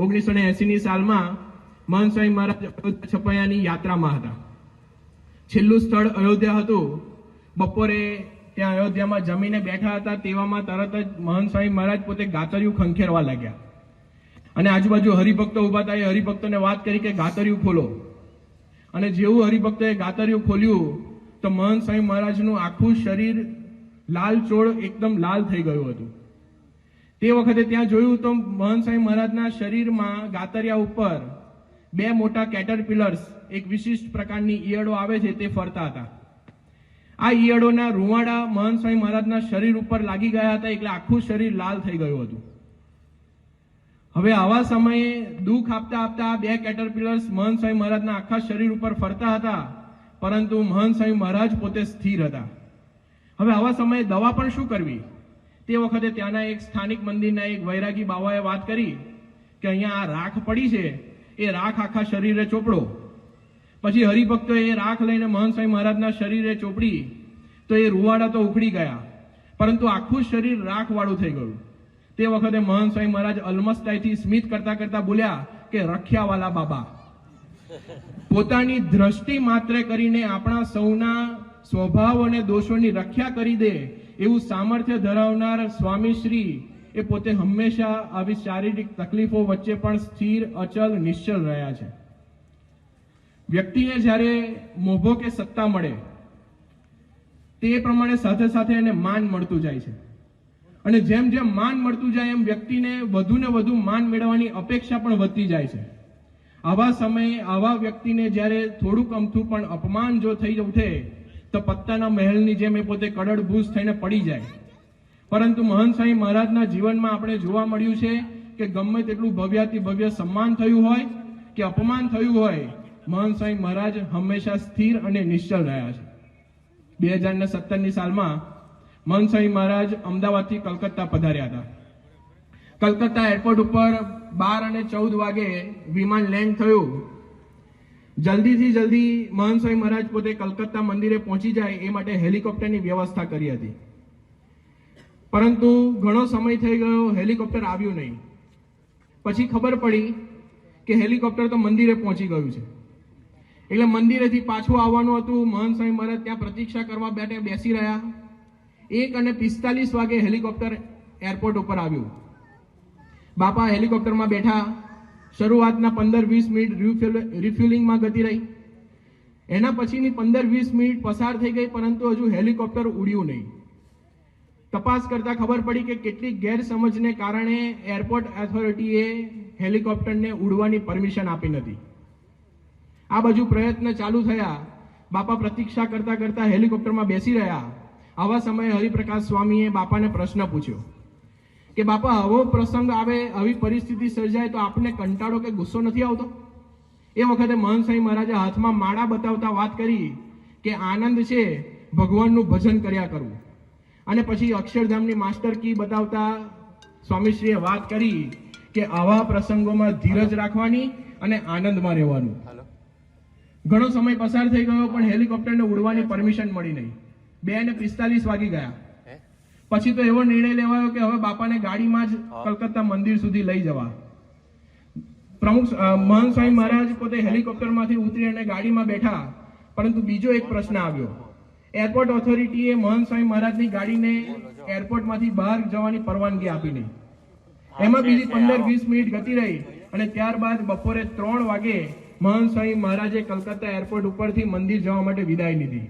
1980ની સાલમાં મહંત સ્વામી મહારાજ અયોધ્યા છપૈયાની યાત્રામાં હતા. છેલ્લું સ્થળ અયોધ્યા હતું. બપોરે ત્યાં અયોધ્યામાં જમીને બેઠા હતા. તેવામાં તરત જ મહંત સ્વામી મહારાજ પોતે ગાતરિયું ખંખેરવા લાગ્યા અને આજુબાજુ હરિભક્તો ઉભા હતા. એ હરિભક્તોને વાત કરી કે ગાતરિયું ખોલો. અને જેવું હરિભક્તોએ ગાતરિયું ખોલ્યું તો મહંત સ્વામી મહારાજનું આખું શરીર લાલ ચોળ એકદમ લાલ થઈ ગયું હતું. તે વખતે ત્યાં જોયું તો મહંત સ્વામી મહારાજના શરીરમાં ગાતરિયા ઉપર બે મોટા કેટરપિલર્સ, એક વિશિષ્ટ પ્રકારની ઈયળો આવે છે, તે ફરતા હતા. આ ઈયળોના રૂવાડા મહંત સ્વામી મહારાજના શરીર ઉપર લાગી ગયા હતા, એટલે આખું શરીર લાલ થઈ ગયું હતું. હવે આવા સમયે દુઃખ આપતા આપતા આ બે કેટરપિલર્સ મહંત સ્વામી મહારાજના આખા શરીર ઉપર ફરતા હતા, પરંતુ મહંત સ્વામી મહારાજ પોતે સ્થિર હતા. હવે આવા સમયે દવા પણ શું કરવી? તે વખતે ત્યાંના એક સ્થાનિક મંદિરના એક વૈરાગી બાવાએ વાત કરી કે અહીંયા આ રાખ પડી છે, એ રાખ આખા શરીરે ચોપડો. પછી હરિભક્તોએ એ રાખ લઈને મહંત સ્વામી મહારાજના શરીરે ચોપડી તો એ રૂવાડા તો ઉખડી ગયા, પરંતુ આખું શરીર રાખવાળું થઈ ગયું. તે વખતે મહંત સ્વામી મહારાજ અલમસ્તાઈથી સ્મિત કરતા કરતા બોલ્યા કે રખ્યાવાલા બાબા, પોતાની દ્રષ્ટિ માત્ર કરીને આપણા સૌના સ્વભાવ અને દોષોની રક્ષા કરી દે એવું સામર્થ્ય ધરાવનાર સ્વામી શ્રી એ પોતે હંમેશા આવી શારીરિક તકલીફો વચ્ચે પણ સ્થિર, અચલ, નિશ્ચલ રહ્યા છે. વ્યક્તિને જ્યારે મોભો કે સત્તા મળે તે પ્રમાણે સાથે સાથે એને માન મળતું જાય છે, અને જેમ જેમ માન મળતું જાય એમ વ્યક્તિને વધુ ને વધુ માન મેળવવાની અપેક્ષા પણ વધતી જાય છે. આવા સમયે આવા વ્યક્તિને જ્યારે થોડુંક અમથું પણ અપમાન જો થઈ ઉઠે તો પત્તાના મહેલની જેમ એ પોતે કડડભૂસ થઈને પડી જાય. પરંતુ મહંત સ્વામી મહારાજના જીવનમાં આપણે જોવા મળ્યું છે કે ગમે તેટલું ભવ્યાતિ ભવ્ય સન્માન થયું હોય કે અપમાન થયું હોય, મહંત સ્વામી મહારાજ હંમેશા સ્થિર અને નિશ્ચલ રહ્યા છે. 2017ની સાલમાં મહંત સ્વામી મહારાજ અમદાવાદથી કલકત્તા પધાર્યા હતા. કલકત્તા એરપોર્ટ ઉપર 12:14 વાગે વિમાન લેન્ડ થયું. જલ્દીથી જલ્દી મહંત સ્વામી મહારાજ પોતે કલકત્તા મંદિરે પહોંચી જાય એ માટે હેલિકોપ્ટરની વ્યવસ્થા કરી હતી, પરંતુ ઘણો સમય થઈ ગયો, હેલિકોપ્ટર આવ્યું નહીં. પછી ખબર પડી કે હેલિકોપ્ટર તો મંદિરે પહોંચી ગયું છે, એટલે મંદિરેથી પાછું આવવાનું હતું. મહંત સ્વામી મહારાજ ત્યાં પ્રતીક્ષા કરવા બેસી રહ્યા. 1:45 વાગે હેલિકોપ્ટર એરપોર્ટ ઉપર આવ્યું. બાપા હેલિકોપ્ટરમાં બેઠા. શરૂઆતના 15-20 મિનિટ રિફ્યુલિંગમાં ગતિ રહી. એના પછીની 15-20 મિનિટ પસાર થઈ ગઈ, પરંતુ હજુ હેલિકોપ્ટર ઉડ્યું નહીં. તપાસ કરતા ખબર પડી કે કેટલીક ગેરસમજને કારણે એરપોર્ટ ઓથોરિટીએ હેલિકોપ્ટરને ઉડવાની પરમિશન આપી નથી. આ બાજુ પ્રયત્ન ચાલુ થયા. બાપા પ્રતીક્ષા કરતા કરતા હેલિકોપ્ટરમાં બેસી રહ્યા. આવા સમયે હરિપ્રકાશ સ્વામીએ બાપાને પ્રશ્ન પૂછ્યો કે બાપા, આવો પ્રસંગ આવે, આવી પરિસ્થિતિ સર્જાય તો આપને કંટાળો કે ગુસ્સો નથી આવતો? એ વખતે મહંત સ્વામી મહારાજે હાથમાં માળા બતાવતા વાત કરી કે આનંદ છે ભગવાનનું ભજન કર્યા કરવું. અને પછી અક્ષરધામની માસ્ટર કી બતાવતા સ્વામીશ્રીએ વાત કરી કે આવા પ્રસંગોમાં ધીરજ રાખવાની અને આનંદમાં રહેવાનું. ઘણો સમય પસાર થઈ ગયો, પણ હેલિકોપ્ટરને ઉડવાની પરમિશન મળી નહીં. 2:45 વાગી ગયા. પછી તો એવો નિર્ણય લેવાયો કે હવે બાપાને ગાડીમાં જ કલકત્તા મંદિર સુધી લઈ જવા. પ્રમુખ મહંત સ્વામી મહારાજ પોતે હેલિકોપ્ટરમાંથી ઉતરી અને ગાડીમાં બેઠા, પરંતુ બીજો એક પ્રશ્ન આવ્યો. એરપોર્ટ ઓથોરિટીએ મહંત સ્વામી મહારાજની ગાડીને એરપોર્ટમાંથી બહાર જવાની પરવાનગી આપી નહીં. એમાં બીજી 15-20 મિનિટ ગતિ રહી અને ત્યારબાદ બપોરે 3 વાગે મહંત સ્વામી મહારાજે કલકત્તા એરપોર્ટ ઉપરથી મંદિર જવા માટે વિદાય લીધી.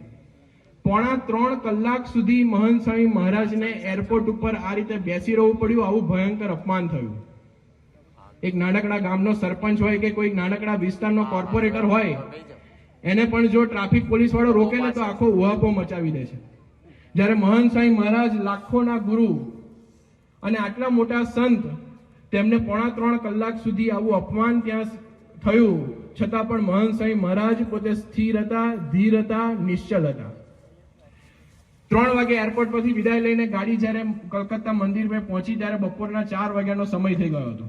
2.5 કલાક સુધી મહંત સ્વામી મહારાજને એરપોર્ટ ઉપર આ રીતે બેસી રહેવું પડ્યું. આવું ભયંકર અપમાન થયું. એક નાનકડા ગામનો સરપંચ હોય કે કોઈ નાનકડા વિસ્તારનો કોર્પોરેટર હોય, એને પણ જો ટ્રાફિક પોલીસ વાળો રોકે ને તો આખો ઉહાપો મચાવી દે છે. જ્યારે મહંત સ્વામી મહારાજ લાખોના ગુરુ અને આટલા મોટા સંત, તેમને 3.5 કલાક સુધી આવું અપમાન ત્યાં થયું, છતાં પણ મહંત સ્વામી મહારાજ પોતે સ્થિર હતા, ધીર હતા, નિશ્ચલ હતા. 3 વાગે એરપોર્ટ પરથી વિદાય લઈને ગાડી જ્યારે કલકત્તા મંદિર પર પહોંચી ત્યારે બપોરના 4 વાગ્યાનો સમય થઈ ગયો હતો.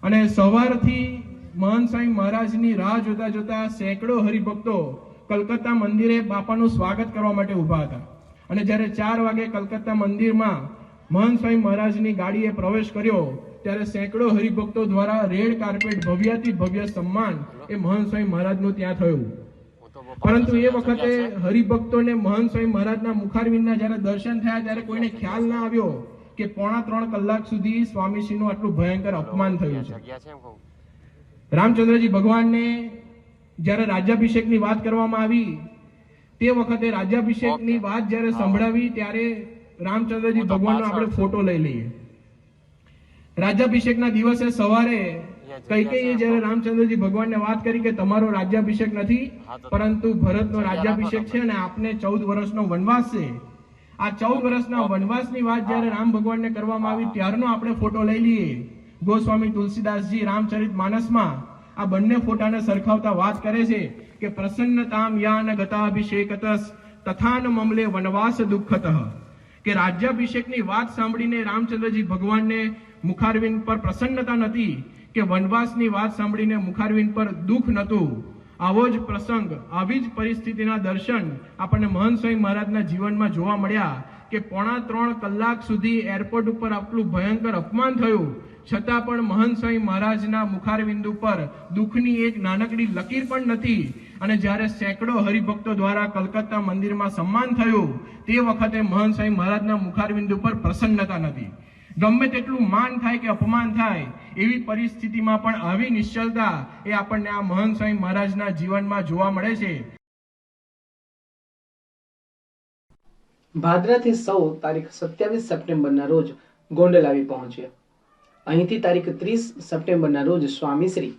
અને સવારથી મહંત સ્વામી મહારાજની રાહ જોતા જોતા સેંકડો હરિભક્તો કલકત્તા મંદિરે બાપાનું સ્વાગત કરવા માટે ઉભા હતા. અને જ્યારે 4 વાગે કલકત્તા મંદિરમાં મહંત સ્વામી મહારાજની ગાડીએ પ્રવેશ કર્યો ત્યારે સેંકડો હરિભક્તો દ્વારા રેડ કાર્પેટ ભવ્યાતિ ભવ્ય સન્માન એ મહંત સ્વામી મહારાજનું ત્યાં થયું. પરંતુ એ વખતે હરિભક્તોને મહંત સ્વામી મહારાજના મુખારવિંદના જ્યારે દર્શન થયા ત્યારે કોઈને ખ્યાલ ના આવ્યો કે 3.5 કલાક સુધી સ્વામીશ્રીનું આટલું ભયંકર અપમાન થયું છે. રામચંદ્રજી ભગવાનને જ્યારે રાજ્યાભિષેકની વાત કરવામાં આવી તે વખતે રાજ્યાભિષેકની વાત જ્યારે સંભળાવી ત્યારે રામચંદ્રજી ભગવાનનો આપણે ફોટો લઈ લઈએ. રાજ્યાભિષેકના દિવસે સવારે કૈકેયીએ જ્યારે રામચંદ્રજી ભગવાનને વાત કરી કે તમારો રાજ્યાભિષેક નથી પરંતુ ભરતનો રાજ્યાભિષેક છે અને આપને 14 વર્ષનો વનવાસ છે. આ 14 વર્ષના વનવાસની વાત જ્યારે રામ ભગવાનને કરવામાં આવી ત્યારનો આપણે ફોટો લઈ લઈએ. ગોસ્વામી તુલસીદાસજી રામચરિત માનસમાં આ બંને ફોટાને સરખાવતા વાત કરે છે કે પ્રસન્નતામ યાન ગતાભિષેકતસ તથાન મમલે વનવાસ દુઃખતઃ, કે રાજ્યાભિષેકની વાત સાંભળીને રામચંદ્રજી ભગવાનને મુખારવિંદ પર પ્રસન્નતા નથી કે વનવાસની વાત સાંભળીને મુખારવિંદ પર દુઃખ નહોતું. આવો જ પ્રસંગ, આવી જ પરિસ્થિતિના દર્શન આપણને મહંત સ્વામી મહારાજના જીવનમાં જોવા મળ્યા કે 3.5 કલાક સુધી એરપોર્ટ ઉપર આટલું ભયંકર અપમાન થયું છતાં પણ મહંત સ્વામી મહારાજના મુખારવિંદ ઉપર દુઃખની એક નાનકડી લકીર પણ નથી. અને જ્યારે સેંકડો હરિભક્તો દ્વારા કલકત્તા મંદિરમાં સન્માન થયું તે વખતે મહંત સ્વામી મહારાજના મુખારવિંદ ઉપર પ્રસન્નતા નથી. ગમે તેટલું માન થાય કે અપમાન થાય એવી પરિસ્થિતિમાં પણ આવી નિશ્ચલતા એ આપણને આ મહંત સ્વામી મહારાજના જીવનમાં જોવા મળે છે. ભાદરાથી સૌ તારીખ 27 સપ્ટેમ્બરના રોજ ગોંડલ આવી પહોંચ્યા. અહીંથી તારીખ 30 સપ્ટેમ્બરના રોજ સ્વામીશ્રી,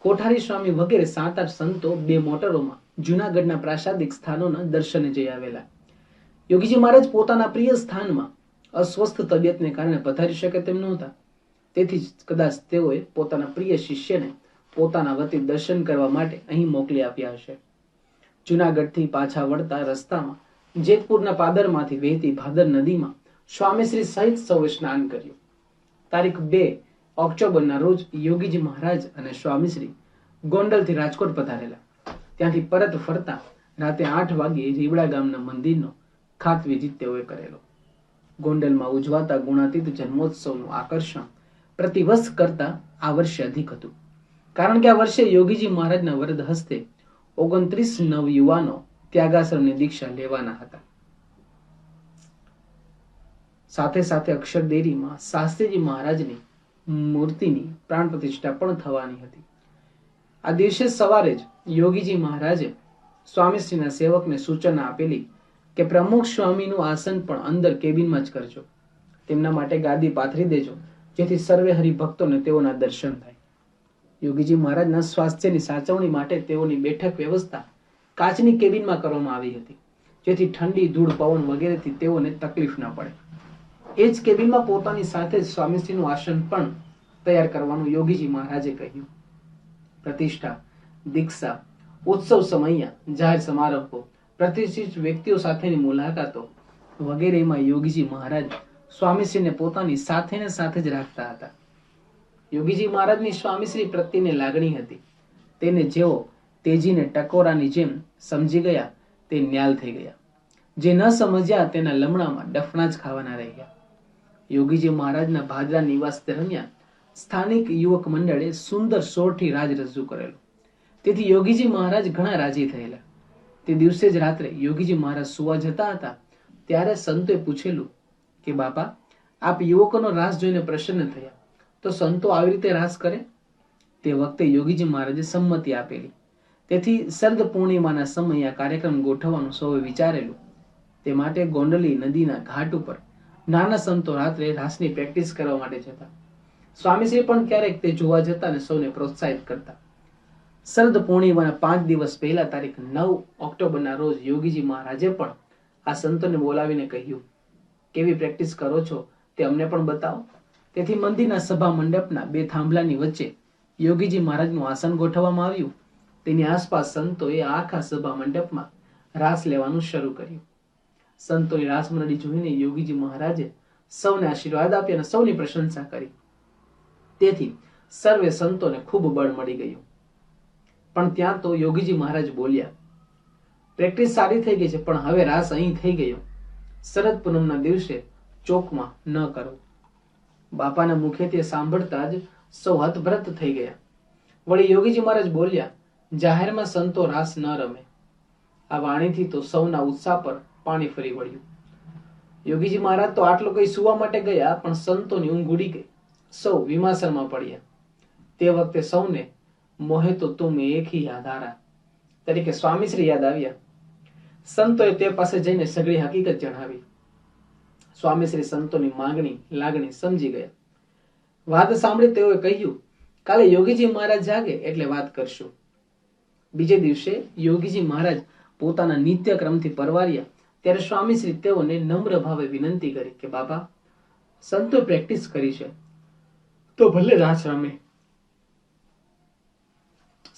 કોઠારી સ્વામી વગેરે 7-8 સંતો 2 મોટરોમાં જૂનાગઢના પ્રાસાદિક સ્થાનોના દર્શને જઈ આવેલા. યોગીજી મહારાજ પોતાના પ્રિય સ્થાનમાં અસ્વસ્થ તબિયતને કારણે પધારી શકે તેમ નહોતા. તેથી જ કદાચ તેઓએ પોતાના પ્રિય શિષ્યને પોતાના વતી દર્શન કરવા માટે અહીં મોકલી આપ્યા હશે. જૂનાગઢથી પાછા વળતા રસ્તામાં જેતપુરના પાદરમાંથી વહેતી ભાદર નદીમાં સ્વામીશ્રી સહિત સૌએ સ્નાન કર્યું. તારીખ 2 ઓક્ટોબરના રોજ યોગીજી મહારાજ અને સ્વામીશ્રી ગોંડલથી રાજકોટ પધારેલા. ત્યાંથી પરત ફરતા રાતે 8 વાગ્યે રીવડા ગામના મંદિરનો ખાત વિધિ તેઓએ કરેલો. ગોંડલમાં ઉજવાતા ગુણાતીત જન્મોત્સવનું આકર્ષણ પ્રતિવર્ષ કરતા આ વર્ષે અધિક હતું. કારણ કે આ વર્ષે યોગીજી મહારાજના વરદ હસ્તે 29 નવ યુવાનો ત્યાગાશ્રમની દીક્ષા લેવાના હતા. સાથે સાથે અક્ષરદેરીમાં શાસ્ત્રીજી મહારાજની મૂર્તિની પ્રાણ પ્રતિષ્ઠા પણ થવાની હતી. આ દિવસે સવારે જ યોગીજી મહારાજે સ્વામીશ્રીના સેવકને સૂચના આપેલી કે પ્રમુખ સ્વામીનું આસન પણ અંદર કેબિનમાં જ કરજો. તેમના માટે ગાદી પાથરી દેજો જેથી સર્વે હરિભક્તોને તેઓના દર્શન થાય. યોગીજી મહારાજના સ્વાસ્થ્યની સાચવણી માટે તેઓની બેઠક વ્યવસ્થા કાચની કેબિનમાં કરવામાં આવી હતી જેથી ઠંડી, ધૂળ, પવન વગેરેથી તેઓને તકલીફ ન પડે. એ જ કેબિનમાં પોતાની સાથે જ સ્વામીશ્રીનું આસન પણ તૈયાર કરવાનું યોગીજી મહારાજે કહ્યું. પ્રતિષ્ઠા, દીક્ષા, ઉત્સવ સમયે જાહેર સમારંભો, પ્રતિષ્ઠિત વ્યક્તિઓ સાથેની મુલાકાતો વગેરેમાં યોગીજી મહારાજ સ્વામીશ્રીને પોતાની સાથે જ રાખતા હતા. યોગીજી મહારાજની સ્વામીશ્રી પ્રત્યેની લાગણી હતી. તેને જેઓ તેજીને ટકોરાની જેમ સમજી ગયા તે ન્યાલ થઈ ગયા. જે ન સમજ્યા તેના લમણામાં ડફણા જ ખાવાના રહ્યા. યોગીજી મહારાજના ભાદરા નિવાસ દરમિયાન સ્થાનિક યુવક મંડળે સુંદર સોરઠી રાજ રજૂ કરેલો. તેથી યોગીજી મહારાજ ઘણા રાજી થયેલા. તે દિવસે જ રાત્રે યોગીજી મહારાજ સુવા જતા હતા ત્યારે સંતોએ પૂછેલું કે બાપા, આપ યુવકોનો રાસ જોઈને પ્રસન્ન થયા તો સંતો આવી રીતે રાસ કરે? તે વખતે યોગીજી મહારાજે સંમતિ આપેલી. તેથી શરદ પૂર્ણિમાના સમયે આ કાર્યક્રમ ગોઠવવાનું સૌએ વિચારેલું. તે માટે ગોંડલી નદીના ઘાટ ઉપર નાના સંતો રાત્રે રાસની પ્રેક્ટિસ કરવા માટે જતા. સ્વામીશ્રી પણ ક્યારેક તે જોવા જતા અને સૌને પ્રોત્સાહિત કરતા. શરદ પૂર્ણિમાના 5 દિવસ પહેલા તારીખ 9 ઓક્ટોબરના રોજ યોગીજી મહારાજે પણ આ સંતોને બોલાવીને કહ્યું, કેવી પ્રેક્ટિસ કરો છો તે અમને પણ બતાવો. તેથી મંદિરના સભા મંડપના 2 થાંભલાની વચ્ચે યોગીજી મહારાજનું આસન ગોઠવવામાં આવ્યું. તેની આસપાસ સંતોએ આખા સભા મંડપમાં રાસ લેવાનું શરૂ કર્યું. સંતોની રાસ મંડળી જોઈને યોગીજી મહારાજે સૌને આશીર્વાદ આપ્યા અને સૌની પ્રશંસા કરી. તેથી સર્વે સંતોને ખૂબ બળ મળી ગયું. પણ ત્યાં તો યોગીજી મહારાજ બોલ્યા, પ્રેક્ટિસ સારી થઈ ગઈ છે પણ હવે રાસ અહીં થઈ ગયો. શરદ પૂનમના દિવસે ચોકમાં ન કરો. બાપાના મુખેથી એ સાંભળતા જ સૌ હતભ્રત થઈ ગયા. વળી યોગીજી મહારાજ બોલ્યા, જાહેરમાં સંતો રાસ ન રમે. આ વાણીથી તો સૌના ઉત્સાહ પર પાણી ફરી વળ્યું. યોગીજી મહારાજ તો આટલું કઈ સુવા માટે ગયા, પણ સંતોની ઊંઘ ઉડી ગઈ. સૌ વિમાસરમાં પડ્યા. તે વખતે સૌને મોહે તો તુમ એક હી આધારા તરીકે સ્વામીશ્રી યાદ આવ્યા. સંતોએ તે પાસે જઈને સગળી હકીકત જણાવી. સ્વામીશ્રી સંતોની માંગણી લાગણી સમજી ગયા. વાત સાંભળી તેઓએ કહ્યું, કાલે યોગીજી મહારાજ જાગે એટલે વાત કરશું. બીજે દિવસે યોગીજી મહારાજ પોતાના નિત્યક્રમથી પરવાર્યા ત્યારે સ્વામીશ્રી તેઓને નમ્ર ભાવે વિનંતી કરી કે બાબા, સંતો પ્રેક્ટિસ કરી છે તો ભલે રાસ રમે.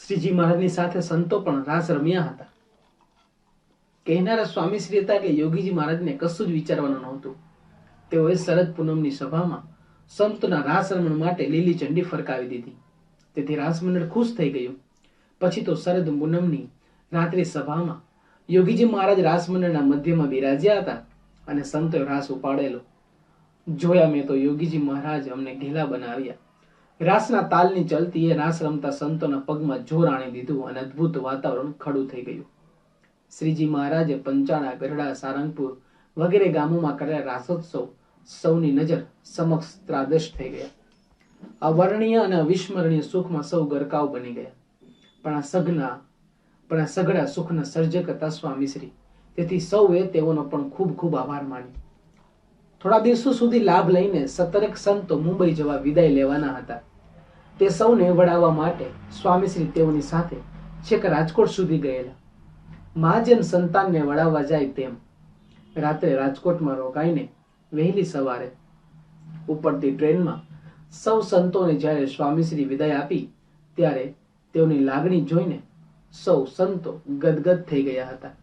શ્રીજી મહારાજની સાથે સંતો પણ રાસ રમ્યા હતા. કહેનારા સ્વામીશ્રી હતા એટલે યોગીજી મહારાજને કશું જ વિચારવાનું નહોતું. તેઓએ શરદ પૂનમની સભામાં સંતોના રાસ રમણ માટે લીલી ચંડી ફરકાવી દીધી. તેથી રાસ મંડળ ખુશ થઈ ગયું. પછી તો શરદ પૂનમની રાત્રિ સભામાં યોગીજી મહારાજ રાસ મંડળના મધ્યમાં બિરાજ્યા હતા અને સંતોએ રાસ ઉપાડેલો. જોયા મેં તો યોગીજી મહારાજ અમને ઘેલા બનાવ્યા. રાસના તાલની ચલતી એ રાસ રમતા સંતોના પગમાં જોર આણી દીધું અને અદ્ભુત વાતાવરણ ખડું થઈ ગયું. શ્રીજી મહારાજે પંચાણા, ગઢડા, સારંગપુર વગેરે ગામોમાં કરેલા રાસોત્સવ સૌની નજર સમક્ષ ત્રાદશ થઈ ગયા. અવર્ણનીય અને અવિસ્મરણીય સુખમાં સૌ ગરકાવ બની ગયા. પણ આ સઘળા સુખના સર્જક હતા સ્વામીશ્રી. તેથી સૌએ તેઓનો પણ ખૂબ ખૂબ આભાર માન્યો. થોડા દિવસો સુધી લાભ લઈને 17 સંતો મુંબઈ જવા વિદાય લેવાના હતા. તે સૌને વડાવવા માટે સ્વામીશ્રી તેઓની સાથે છેક રાજકોટ સુધી ગયેલા. મા જેમ સંતાનને વડાવવા જાય તેમ રાત્રે રાજકોટમાં રોકાઈને વહેલી સવારે ઉપડતી ટ્રેનમાં સૌ સંતોને જ્યારે સ્વામીશ્રી વિદાય આપી ત્યારે તેઓની લાગણી જોઈને સૌ સંતો ગદગદ થઈ ગયા હતા.